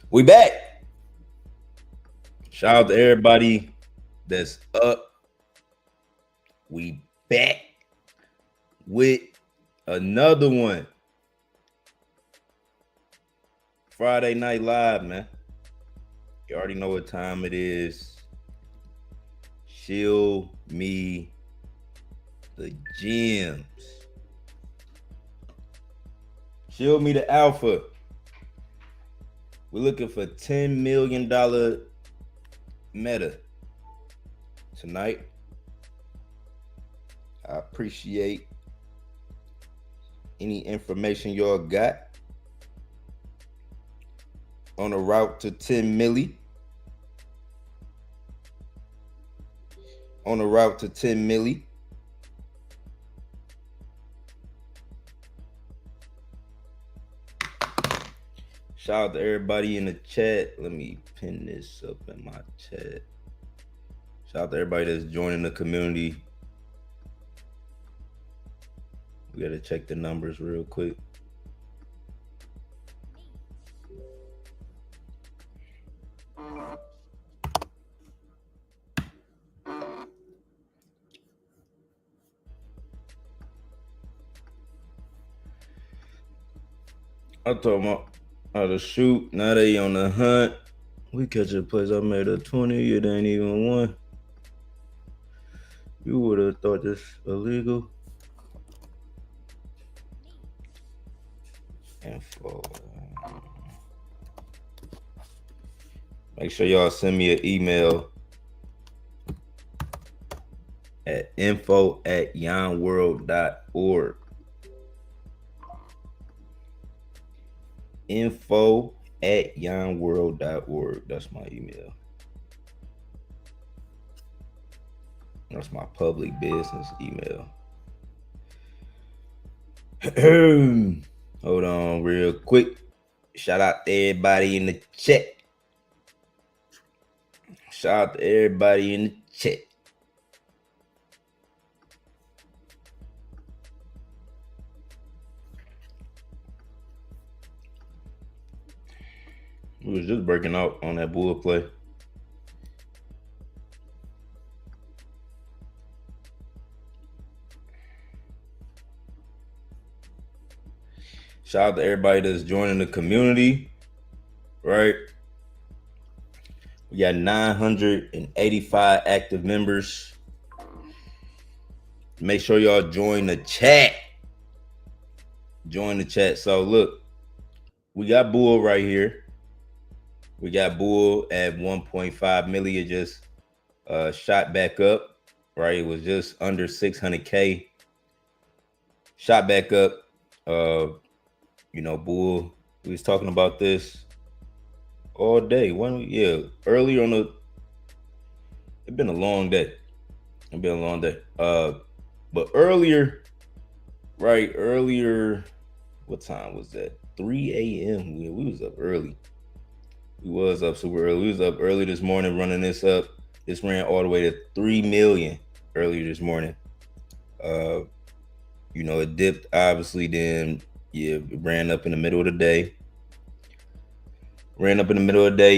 We back. Shout out to everybody that's up. We back with another one. Friday Night Live, man. You already know what time it is. Show me the gems. Show me the alpha. We're looking for $10 million meta tonight. I appreciate any information y'all got on the route to 10 milli. On the route to 10 milli. Shout out to everybody in the chat. Let me pin this up in my chat. Shout out to everybody that's joining the community. We got to check the numbers real quick. I told them how to shoot. Now they on the hunt. We catch a place. I made a 20. It ain't even one. You would have thought this illegal. Info. Make sure y'all send me an email at info@yonworld.org. info@yonworld.org. That's my email. That's my public business email. Hold on real quick. Shout out to everybody in the chat. Shout out to everybody in the chat. We was just breaking out on that bull play. Shout out to everybody that's joining the community, right? We got 985 active members. Make sure y'all join the chat. Join the chat. So look, we got bull right here. We got bull at 1.5 million, just shot back up, right? It was just under 600K. Shot back up. Bull, we was talking about this all day. Earlier on it's been a long day. But earlier, what time was that? 3 a.m. We was up early. We was up super early. We was up early this morning running this up. This ran all the way to 3 million earlier this morning. It dipped obviously, then it ran up in the middle of the day.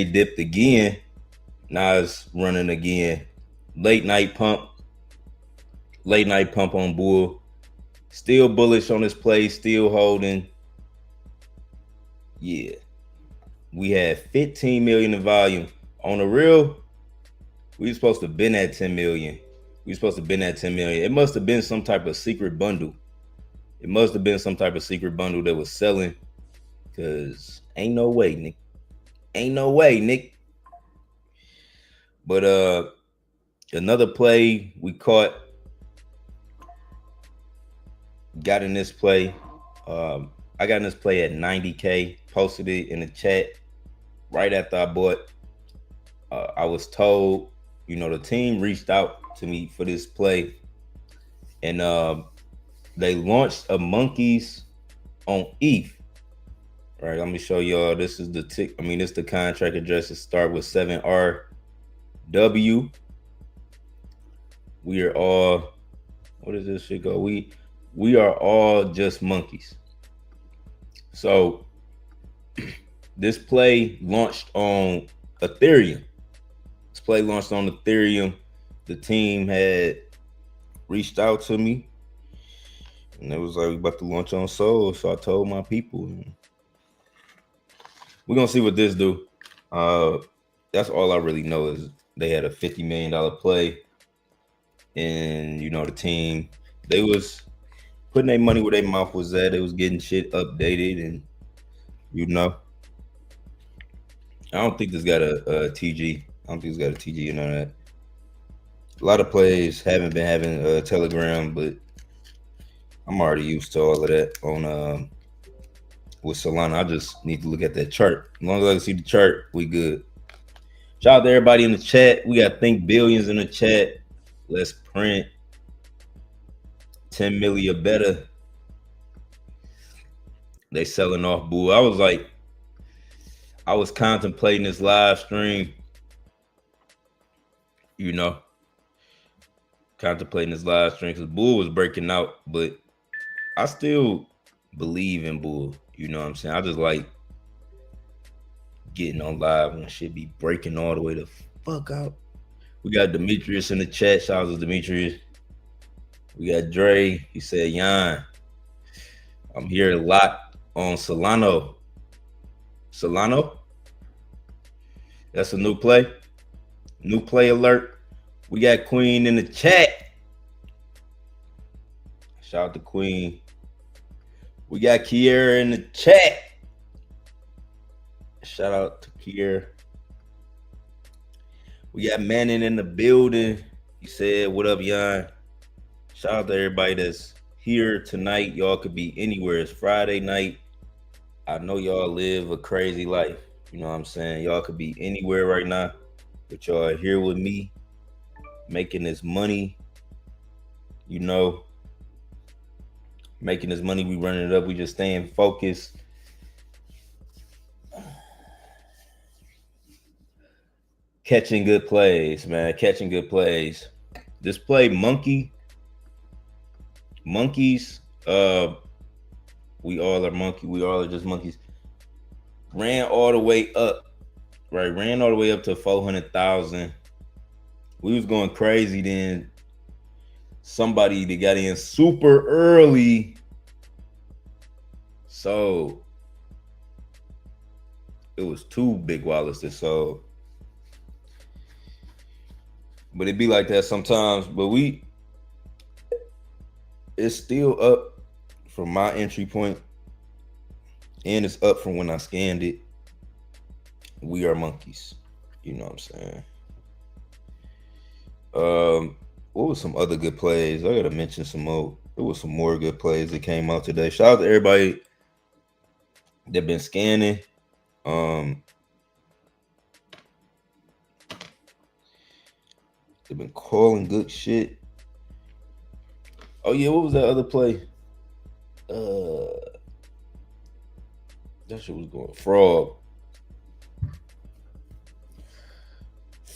Dipped again. Now it's running again. Late night pump on bull. Still bullish on this play, still holding. Yeah. We had 15 million in volume. On the real, we were supposed to have been at 10 million. It must have been some type of secret bundle. That was selling, because ain't no way, Nick. But another play we caught, got in this play. I got in this play at 90K, posted it in the chat right after I bought. I was told, the team reached out to me for this play, and they launched a monkeys on ETH. All right, let me show y'all. This is the this is the contract address. It start with 7RW. We are all, what does this shit go? We are all just monkeys. So This play launched on Ethereum. This play launched on Ethereum. The team had reached out to me, and it was like, we about to launch on Sol. So I told my people, we're gonna see what this do. That's all I really know is they had a $50 million play, and the team, they was putting their money where their mouth was at. They was getting shit updated, and I don't think this got a TG. I don't think it's got a TG and all that. A lot of plays haven't been having a Telegram, but I'm already used to all of that on with Solana. I just need to look at that chart. As long as I can see the chart, we good. Shout out to everybody in the chat. We got Think Billions in the chat. Let's print 10 million or better. They selling off bull. I was contemplating this live stream, contemplating this live stream because bull was breaking out, but I still believe in bull. You know what I'm saying? I just like getting on live when shit be breaking all the way the fuck out. We got Demetrius in the chat. Shout out to Demetrius. We got Dre. He said, Yon, I'm here a lot on Solana. Solana? That's a new play. New play alert. We got Queen in the chat. Shout out to Queen. We got Kiera in the chat. Shout out to Kiera. We got Manning in the building. He said, what up, Yon? Shout out to everybody that's here tonight. Y'all could be anywhere. It's Friday night. I know y'all live a crazy life. You know what I'm saying? Y'all could be anywhere right now, but y'all are here with me, making this money. Making this money. We running it up. We just staying focused. Catching good plays, man. Catching good plays. This play, monkeys. We all are monkey. We all are just monkeys. Ran all the way up, right? Ran all the way up to 400,000. We was going crazy then. Somebody that got in super early. So it was two big wallets that sold. But it be like that sometimes. But it's still up from my entry point, and it's up from when I scanned it. We are monkeys. You know what I'm saying? What was some other good plays? I gotta mention some more. There was some more good plays that came out today. Shout out to everybody that been scanning. They've been calling good shit. Oh yeah, what was that other play? That shit was going frog.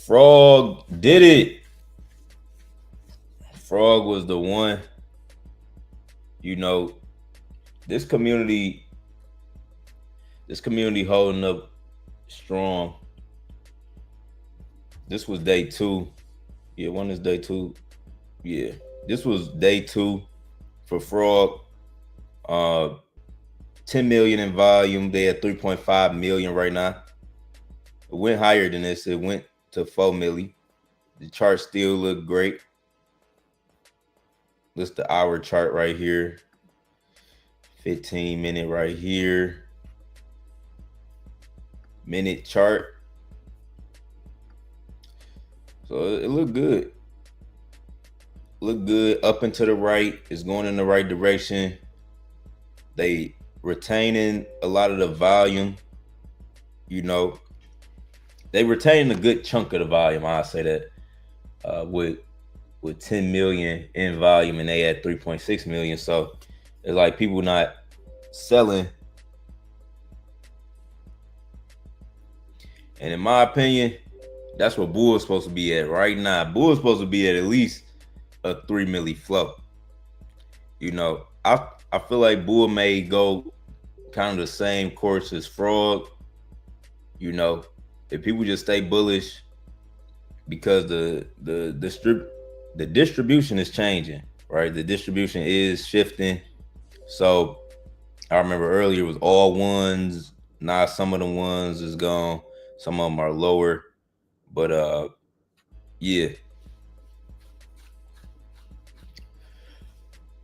Frog did it. Frog was the one. This community holding up strong. This was day 2. Yeah, when is day 2? Yeah, this was day 2 for Frog. 10 million in volume. They had 3.5 million right now. It went higher than this. It went to 4 million. The chart still look great. This is the hour chart right here. 15-minute right here. Minute chart. So it looked good. Look good up and to the right. It's going in the right direction. They retaining a lot of the volume. They retaining a good chunk of the volume. I'll say that with 10 million in volume, and they had 3.6 million. So it's like people not selling. And in my opinion, that's what Bull is supposed to be at right now. Bull is supposed to be at least a 3 milli flow. I feel like Bull may go kind of the same course as Frog. You know, if people just stay bullish because the distribution is changing, right? The distribution is shifting. So I remember earlier it was all ones. Now some of the ones is gone. Some of them are lower. But yeah.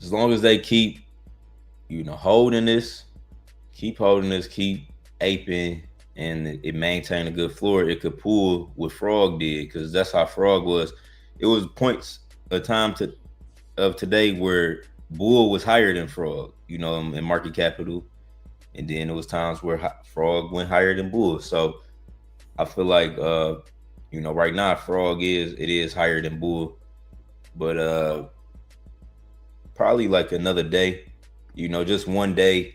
As long as they keep, holding this, keep aping, and it maintain a good floor, it could pull what Frog did, because that's how Frog was. It was points a time of today where Bull was higher than Frog, in market capital, and then it was times where Frog went higher than Bull. So I feel like right now Frog is higher than Bull, but probably like another day, just one day,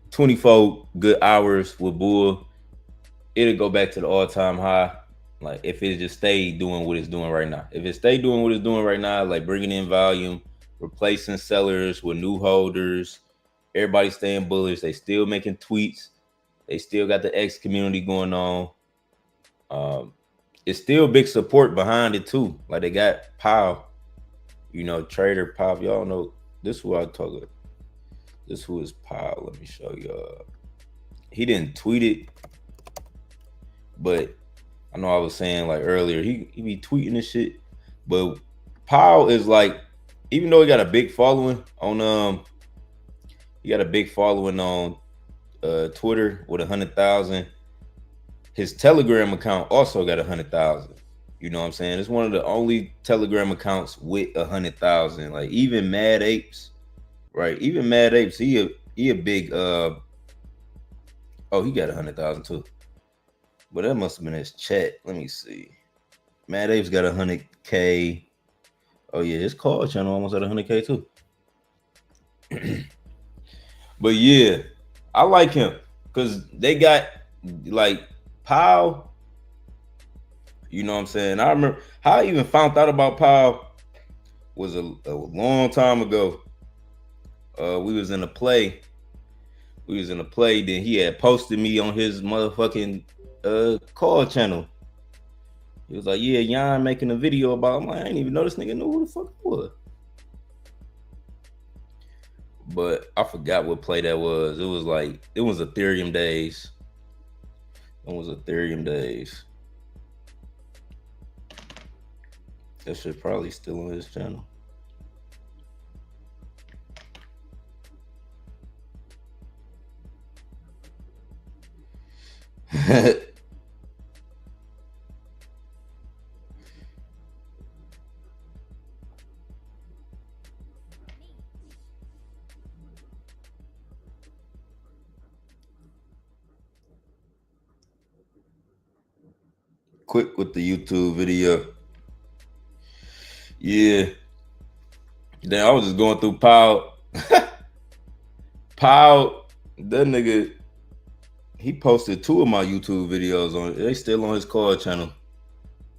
24 good hours with Bull, it'll go back to the all-time high. Like if it just stayed doing what it's doing right now. If it stayed doing what it's doing right now, like bringing in volume, replacing sellers with new holders, everybody staying bullish, they still making tweets, they still got the X community going on. It's still big support behind it too. Like they got Powell, Trader Powell. Y'all know this is who I talk about. This who is Powell. Let me show you. He didn't tweet it, but I know I was saying like earlier, he be tweeting this shit. But Powell is like, even though he got a big following on Twitter with 100,000. His Telegram account also got 100,000. You know what I'm saying? It's one of the only Telegram accounts with 100,000. Like even Mad Apes, right? Even Mad Apes, he a big he got 100,000 too. But that must have been his chat. Let me see. Mad Apes got 100K. Oh yeah, his call channel almost at 100K too. But yeah, I like him because they got like Powell. You know what I'm saying? I remember how I even found out about Powell was a long time ago. We was in a play. Then he had posted me on his motherfucking call channel. He was like, "Yeah, Yon making a video about." I'm like, I didn't even know this nigga knew who the fuck it was. But I forgot what play that was. It was Ethereum days. That shit probably still on his channel. Quick with the YouTube video. Yeah. Then I was just going through Powell. Powell, that nigga, he posted 2 of my YouTube videos on it. They still on his call channel.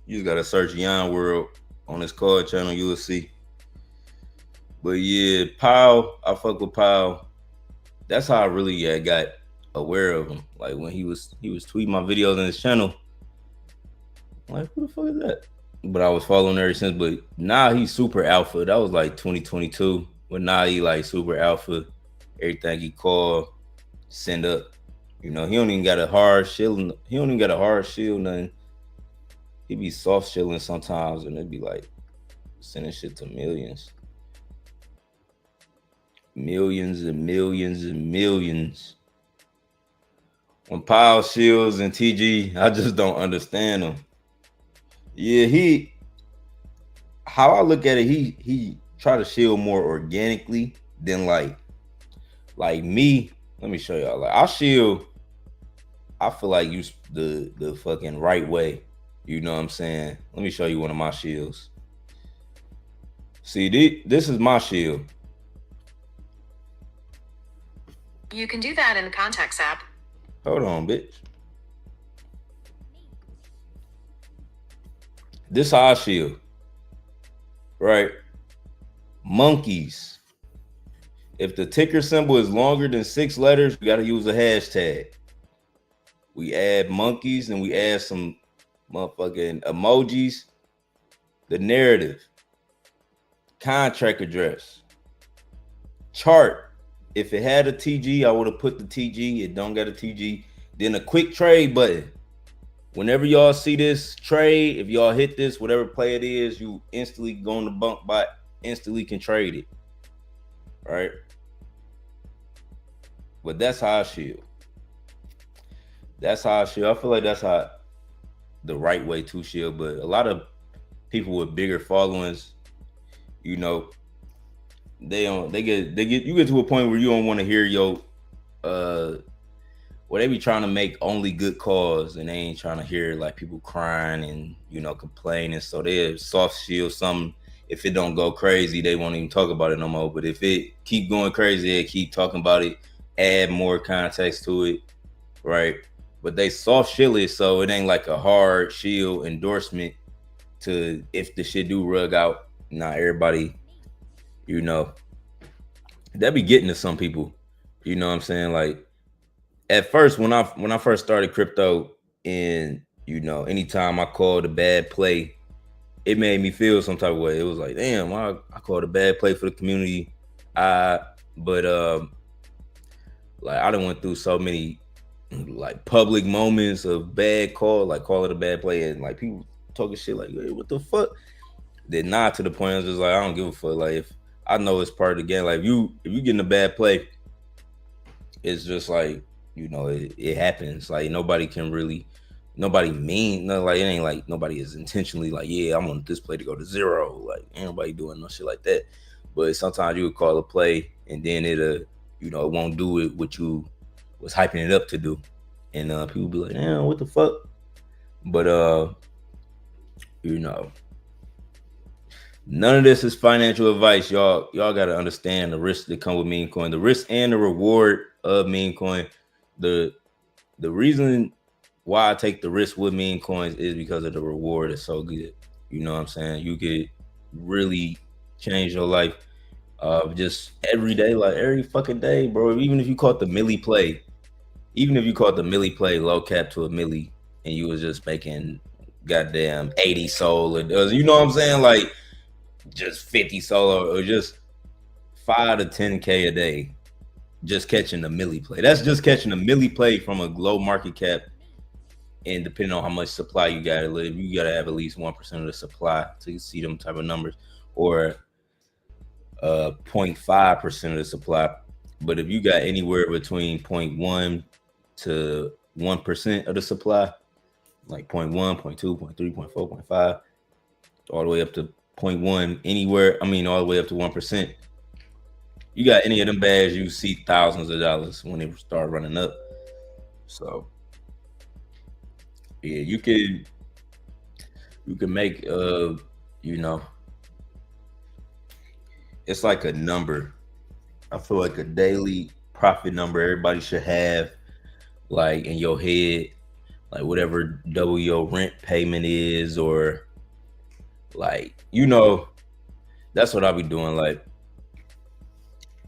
You just gotta search Yon World on his call channel, you will see. But yeah, Powell, I fuck with Powell. That's how I really got aware of him. Like when he was tweeting my videos on his channel. I'm like, who the fuck is that? But I was following ever since. But now he's super alpha. That was like 2022. But now he like super alpha. Everything he call, send up. He don't even got a hard shield. He don't even got a hard shield, nothing. He be soft shielding sometimes, and it'd be like sending shit to millions. Millions and millions and millions. When Powell shields and TG, I just don't understand them. Yeah, how I look at it, he try to shield more organically than like me. Let me show y'all. Like I shield, I feel like you the fucking right way. You know what I'm saying? Let me show you one of my shields. See, this is my shield. You can do that in the Contacts app. Hold on, bitch. This how I shield. Right? Monkeys. If the ticker symbol is longer than 6 letters, you gotta use a hashtag. we add monkeys and we add some motherfucking emojis. The narrative, contract address, chart. If it had a TG, I would have put the TG. It don't got a TG. Then a quick trade button. Whenever y'all see this trade, if y'all hit this, whatever play it is, you instantly go on the bump bot, instantly can trade it. Right? But that's how I shield. That's how I shield. I feel like that's how the right way to shield. But a lot of people with bigger followings, you know, you get to a point where you don't want to hear your well, they be trying to make only good calls and they ain't trying to hear like people crying and, you know, complaining. So they soft shield something. If it don't go crazy, they won't even talk about it no more. But if it keep going crazy, they keep talking about it, add more context to it, right? But they soft shield it, so it ain't like a hard shield endorsement to if the shit do rug out. Not everybody, you know, that be getting to some people. You know what I'm saying? Like at first, when I first started crypto, and you know, anytime I called a bad play, it made me feel some type of way. It was like, damn, I called a bad play for the community. But like I done went through so many like public moments of bad call, like call it a bad play, and like people talking shit like, hey, what the fuck? Then not to the point I was just like, I don't give a fuck. Like if I know it's part of the game, like if you getting a bad play, it's just like, you know, it happens. Like nobody mean no, like it ain't like nobody is intentionally like, yeah, I want this play to go to zero. Like ain't nobody doing no shit like that. But sometimes you would call a play and then it'll, you know, it won't do it what you was hyping it up to do. And people be like, damn, what the fuck? But you know, none of this is financial advice. Y'all gotta understand the risks that come with meme coin, the risk and the reward of meme coin. The reason why I take the risk with meme coins is because of the reward is so good. You know what I'm saying? You could really change your life just every day, like every fucking day, bro. Even if you caught the milli play, low cap to a milli, and you was just making goddamn 80 soul, and you know what I'm saying? Like just 50 soul or just 5 to 10K a day. Just catching a milli play. That's just catching a milli play from a low market cap. And depending on how much supply you got to live, you got to have at least 1% of the supply to see them type of numbers, or 0.5% of the supply. But if you got anywhere between 0.1 to 1% of the supply, like 0.1, 0.2, 0.3, 0.4, 0.5, all the way up to 0.1, anywhere, I mean, all the way up to 1%. You got any of them bags, you see thousands of dollars when they start running up. So yeah, you can make you know, it's like a number. I feel like a daily profit number everybody should have, like in your head, like whatever double your rent payment is, or like, you know, that's what I'll be doing. Like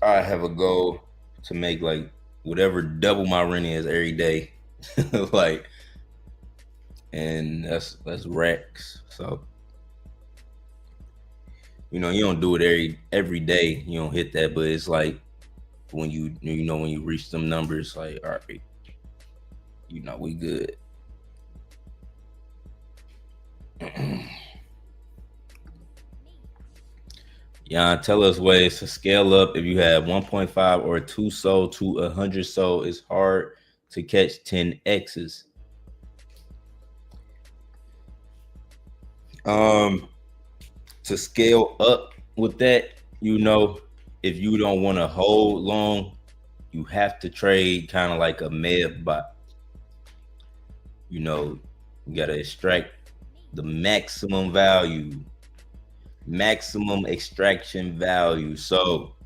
I have a goal to make like whatever double my rent is every day. Like, and that's racks. So, you know, you don't do it every day. You don't hit that, but it's like when you reach some numbers, like, all right, you know, we good. Yon, tell us ways to scale up. If you have 1.5 or 2 soul to 100 soul, it's hard to catch 10x's. To scale up with that, you know, if you don't want to hold long, you have to trade kind of like a med bot. You know, you got to extract the maximum value, maximum extraction value. So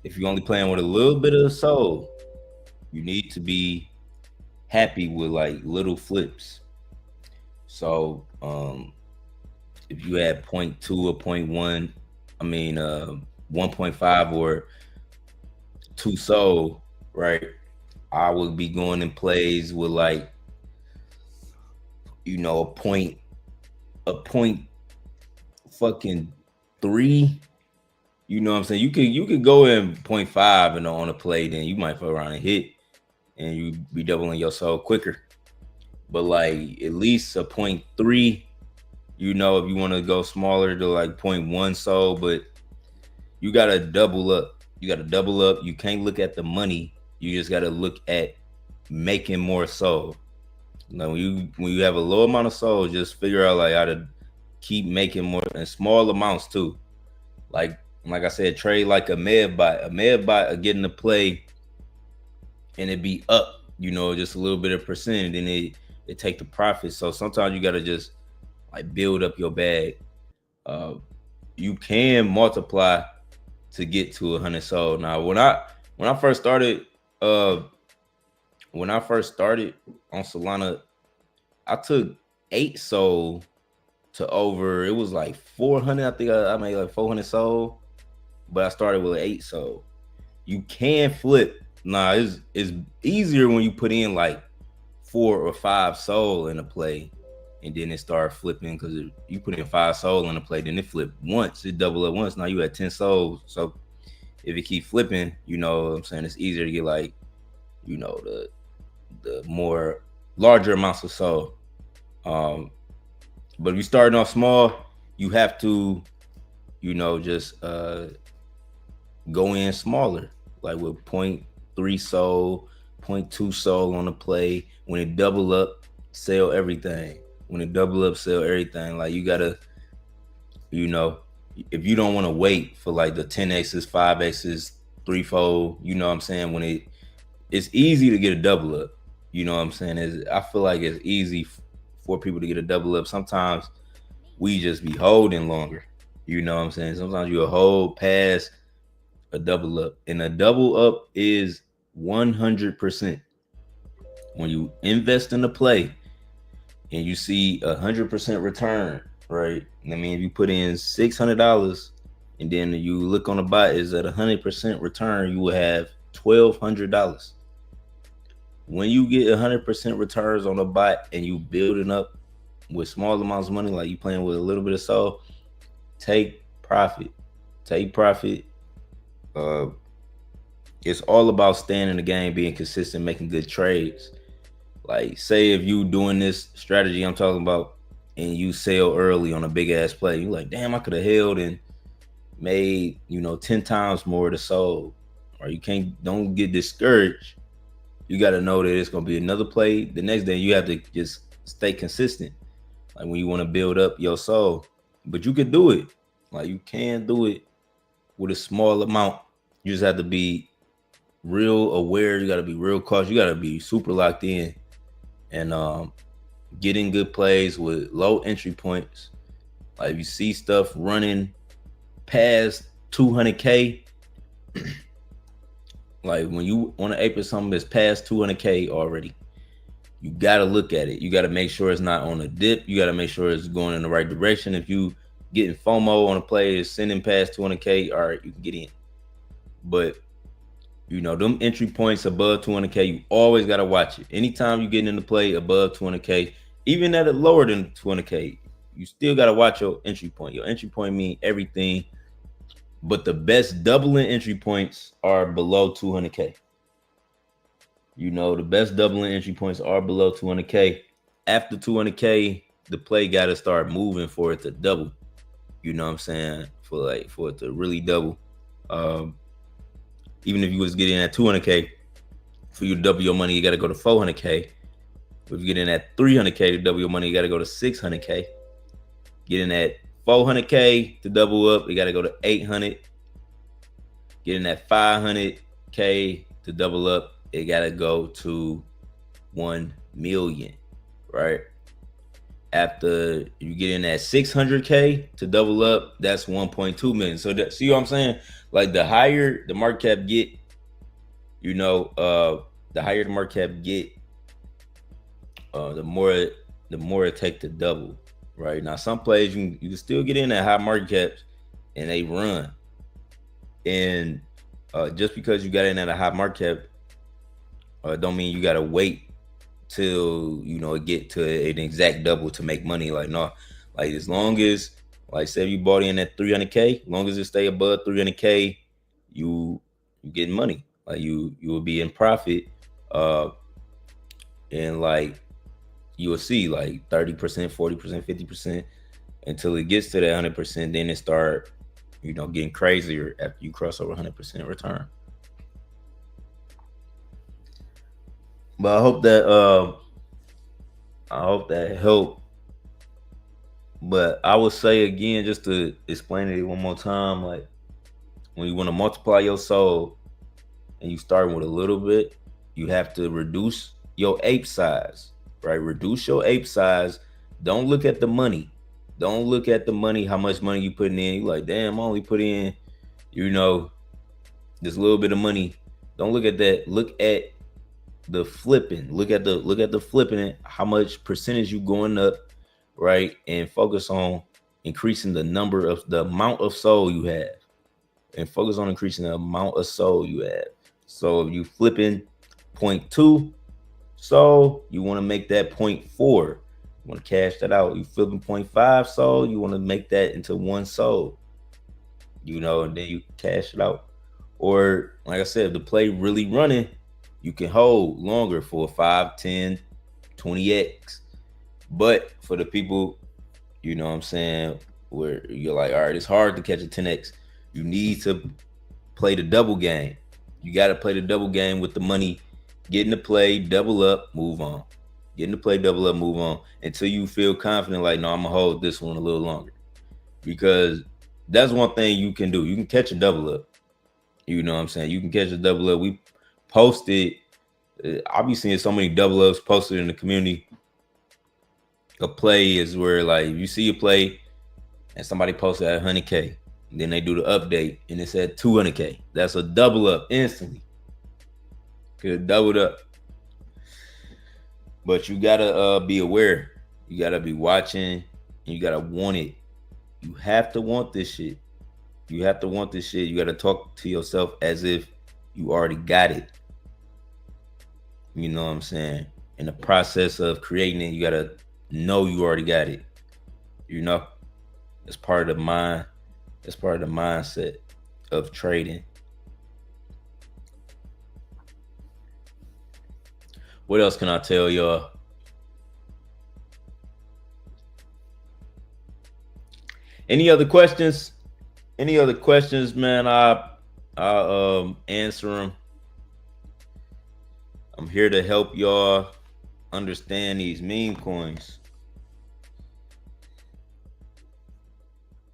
if you're only playing with a little bit of soul, you need to be happy with like little flips. So if you had 0.2 or 0.1, I mean 1.5 or 2 soul, right? I would be going in plays with like, a point fucking 3. You know what I'm saying? You could go in 0.5 and on a play, then you might fuck around and hit, and you be doubling your soul quicker. But like at least a 0.3. If you want to go smaller to like 0.1 soul, but you gotta double up. You gotta double up. You can't look at the money. You just gotta look at making more soul. When you have a low amount of soul, just figure out like how to keep making more in small amounts too. Like I said, trade like a med bot. A med bot will get in the play and it be up, just a little bit of percent, and then it take the profit. So sometimes you gotta just like build up your bag. You can multiply to get to 100 soul. Now, when I first started, on Solana, I took 8 soul to over. It was like 400. I think I made like 400 soul, but I started with 8 soul. You can flip. Nah, it's easier when you put in like 4 or 5 soul in a play, and then it start flipping, because you put in 5 soul in a play, then it flip once, it double up once. Now you at 10 souls. So if it keep flipping, you know what I'm saying, it's easier to get like, the more larger amounts of soul. But if you're starting off small, you have to, just go in smaller, like with 0.3 soul, 0.2 soul on the play. When it double up, sell everything. When it double up, sell everything. Like you gotta, if you don't want to wait for like the 10x's, 5x's, threefold, you know what I'm saying? When it's easy to get a double up. You know what I'm saying? I feel like it's easy for people to get a double up. Sometimes we just be holding longer. You know what I'm saying? Sometimes you'll hold past a double up. And a double up is 100%. When you invest in the play and you see 100% return, right? I mean, if you put in $600 and then you look on the bot is at 100% return, you will have $1,200. When you get 100% returns on a bot and you building up with small amounts of money, like you playing with a little bit of soul, take profit. Take profit. It's all about staying in the game, being consistent, making good trades. Like, say if you doing this strategy I'm talking about and you sell early on a big ass play, you like, damn, I could have held and made 10 times more to sold. Or don't get discouraged. You got to know that it's going to be another play the next day. You have to just stay consistent, like when you want to build up your soul. But you can do it. Like, you can do it with a small amount. You just have to be real aware. You got to be real cautious. You got to be super locked in and getting good plays with low entry points. Like, if you see stuff running past 200K, like when you want to ape at something that's past 200K already, you got to look at it. You got to make sure it's not on a dip. You got to make sure it's going in the right direction. If you getting FOMO on a play is sending past 200K, all right, you can get in. But them entry points above 200K, you always got to watch it. Anytime you get in the play above 200K, even at it lower than 200K, you still got to watch your entry point. Your entry point means everything. But the best doubling entry points are below 200K. The best doubling entry points are below 200K. After 200K, the play got to start moving for it to double. You know what I'm saying? For it to really double. Even if you was getting at 200K, for you to double your money, you got to go to 400K. If you get in at 300K to double your money, you got to go to 600K. Get in at 400K to double up, you got to go to 800. Getting that 500K to double up, it got to go to 1 million, right? After you get in at 600K to double up, that's 1.2 million. So see what I'm saying? Like, the higher the market cap get, the higher the market cap get, the more it take to double. Right now, some plays you can still get in at high market caps and they run. And just because you got in at a high market cap Don't mean you gotta wait till it get to an exact double to make money. Like no, like as long as like say you bought in at 300K, as long as it stay above 300K, you getting money. Like you will be in profit, uh, and like you will see like 30%, 40%, 50% until it gets to that 100%. Then it start getting crazier after you cross over 100% return. But I hope that helped. But I would say again, just to explain it one more time, like when you want to multiply your soul and you start with a little bit, you have to reduce your ape size, right? Reduce your ape size. Don't look at the money. Don't look at the money, how much money you putting in. You like, damn, I only put in, this little bit of money. Don't look at that. Look at the flipping. Look at the flipping. How much percentage you going up, right? And focus on increasing the amount of soul you have, and focus on increasing the amount of soul you have. So if you flipping 0.2 soul, you want to make that 0.4. You want to cash that out. You flipping 0.5 soul, you want to make that into 1 soul. And then you cash it out. Or like I said, if the play really running, you can hold longer for 5, 10, 20x. But for the people, you know what I'm saying, where you're like, all right, it's hard to catch a 10x, you need to play the double game. You got to play the double game with the money. Get in the play, double up, move on. Get in the play, double up, move on. Until you feel confident, like, no, I'm going to hold this one a little longer. Because that's one thing you can do. You can catch a double up. You know what I'm saying? You can catch a double up. We posted, I'll be seeing so many double ups posted in the community. A play is where, like, you see a play and somebody posted at 100K. Then they do the update and it's at 200K. That's a double up instantly. Could have doubled up. But you gotta be aware. You gotta be watching. And you gotta want it. You have to want this shit. You have to want this shit. You gotta talk to yourself as if you already got it. You know what I'm saying? In the process of creating it, you gotta know you already got it. It's part of the mind. It's part of the mindset of trading. What else can I tell y'all? Any other questions? Any other questions, man? I'll answer them. I'm here to help y'all understand these meme coins.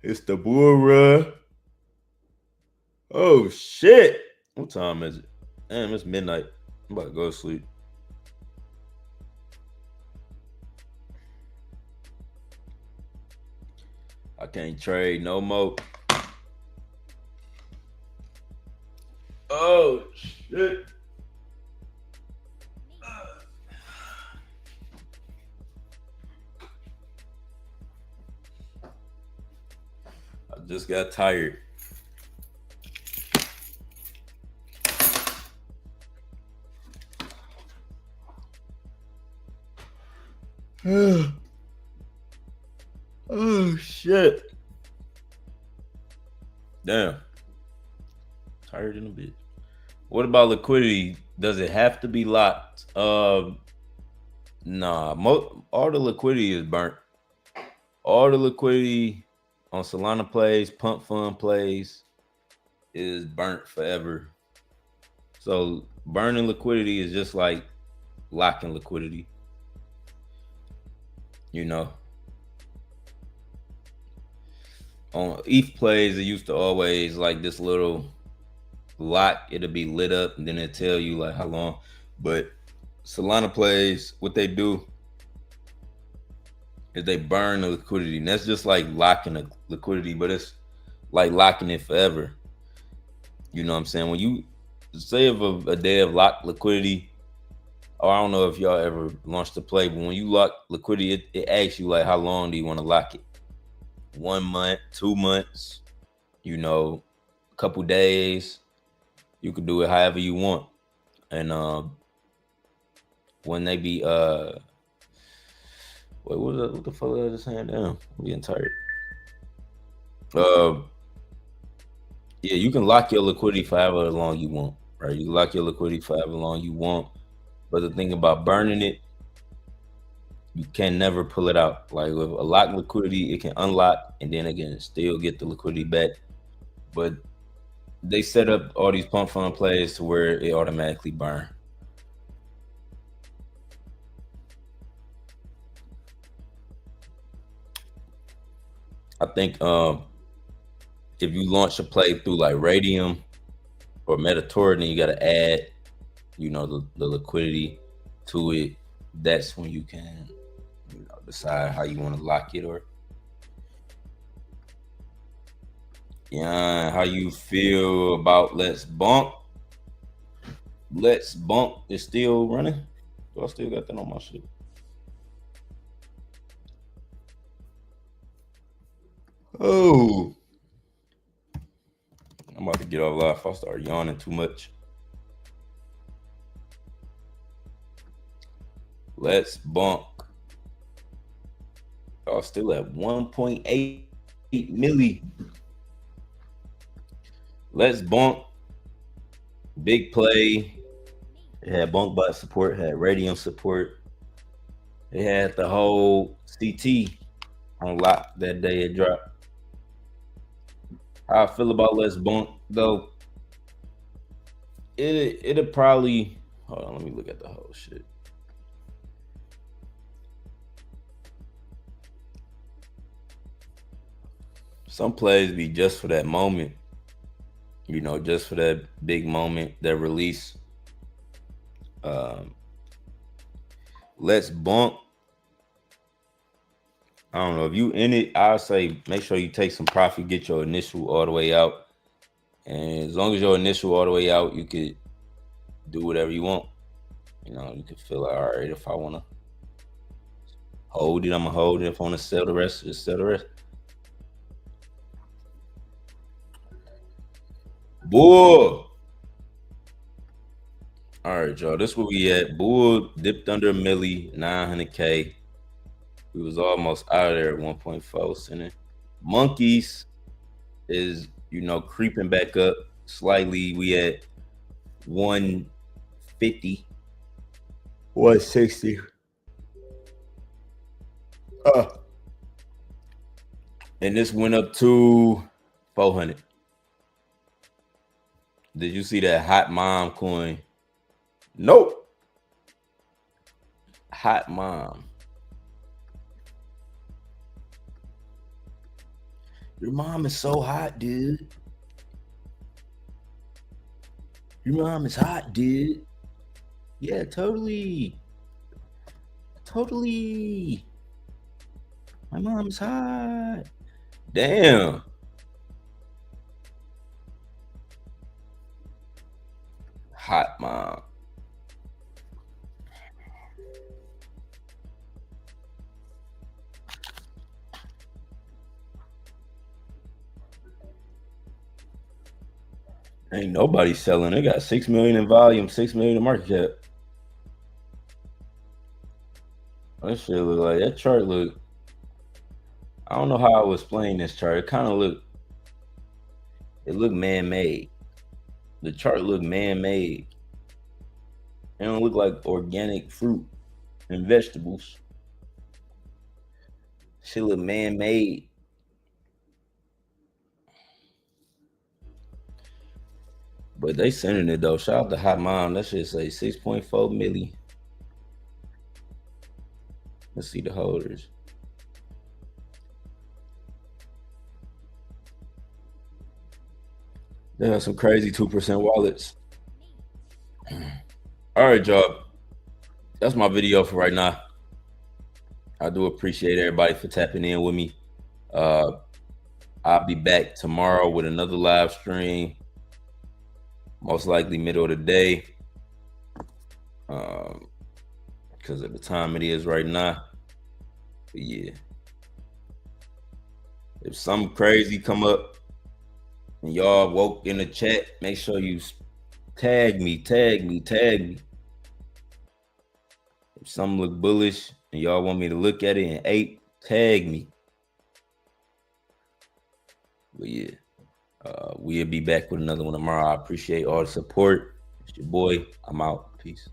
It's the bull run. Oh shit! What time is it? Damn, it's midnight. I'm about to go to sleep. I can't trade no more. Oh shit! I just got tired. Oh shit. Damn. Tired in a bit. What about liquidity? Does it have to be locked? Nah. All the liquidity is burnt. All the liquidity on Solana plays, pump fund plays is burnt forever. So burning liquidity is just like locking liquidity. On ETH plays, it used to always like this little lock, it'll be lit up and then it'll tell you like how long. But Solana plays, what they do is they burn the liquidity, and that's just like locking the liquidity, but it's like locking it forever. You know what I'm saying? When you say of a day of locked liquidity, or I don't know if y'all ever launched a play, but when you lock liquidity, it asks you like how long do you want to lock it? 1 month, 2 months, a couple days. You can do it however you want. And when they be wait, what the fuck is I just saying? Damn, I'm getting tired. Uh, yeah, you can lock your liquidity for however long you want, right? You lock your liquidity for however long you want, but the thing about burning it, you can never pull it out. Like with a locked liquidity, it can unlock and then again still get the liquidity back. But they set up all these pump fund plays to where it automatically burn. I think if you launch a play through like Radium or Metator, then you got to add, the liquidity to it. That's when you can, decide how you want to lock it. Or yeah, how you feel about Let's Bump? Let's Bump is still running. Do I still got that on my shit? Oh, I'm about to get off live if I start yawning too much. Let's Bump. Y'all still at 1.8 milli. Let's Bump. Big play. It had bunk bot support, had Radium support. It had the whole CT on lock that day it dropped. How I feel about Let's Bump though, it'll probably, hold on, let me look at the whole shit. Some plays be just for that moment, just for that big moment, that release. Let's Bump. I don't know if you in it. I'll say make sure you take some profit, get your initial all the way out, and as long as your initial all the way out, you could do whatever you want. You could feel like, all right, if I want to hold it, I'm gonna hold it. If I want to sell the rest, just sell the rest. Bull. All right, y'all. This where we at. Bull dipped under a milli, 900K. We was almost out of there at 1.4 center. Monkeys is, creeping back up slightly. We at 150. 160. And this went up to 400. Did you see that hot mom coin? Nope. Hot mom. Your mom is so hot, dude. Your mom is hot, dude. Yeah, totally. Totally. My mom is hot. Damn. Hot mom. Ain't nobody selling. They got 6 million in volume, 6 million in market cap. That shit look like, that chart look, I don't know how I was explain this chart. It kind of looked man-made. The chart looked man-made. It don't look like organic fruit and vegetables. Shit look man-made. But they sending it though. Shout out to Hot Mom. That shit say 6.4 milli. Let's see the holders. They have some crazy 2% wallets. All right, y'all. That's my video for right now. I do appreciate everybody for tapping in with me. I'll be back tomorrow with another live stream. Most likely middle of the day. Because of the time it is right now. But yeah. If something crazy come up and y'all woke in the chat, make sure you tag me. something look bullish and y'all want me to look at it in 8, tag me. But yeah, we'll be back with another one tomorrow. I appreciate all the support. It's your boy. I'm out. Peace.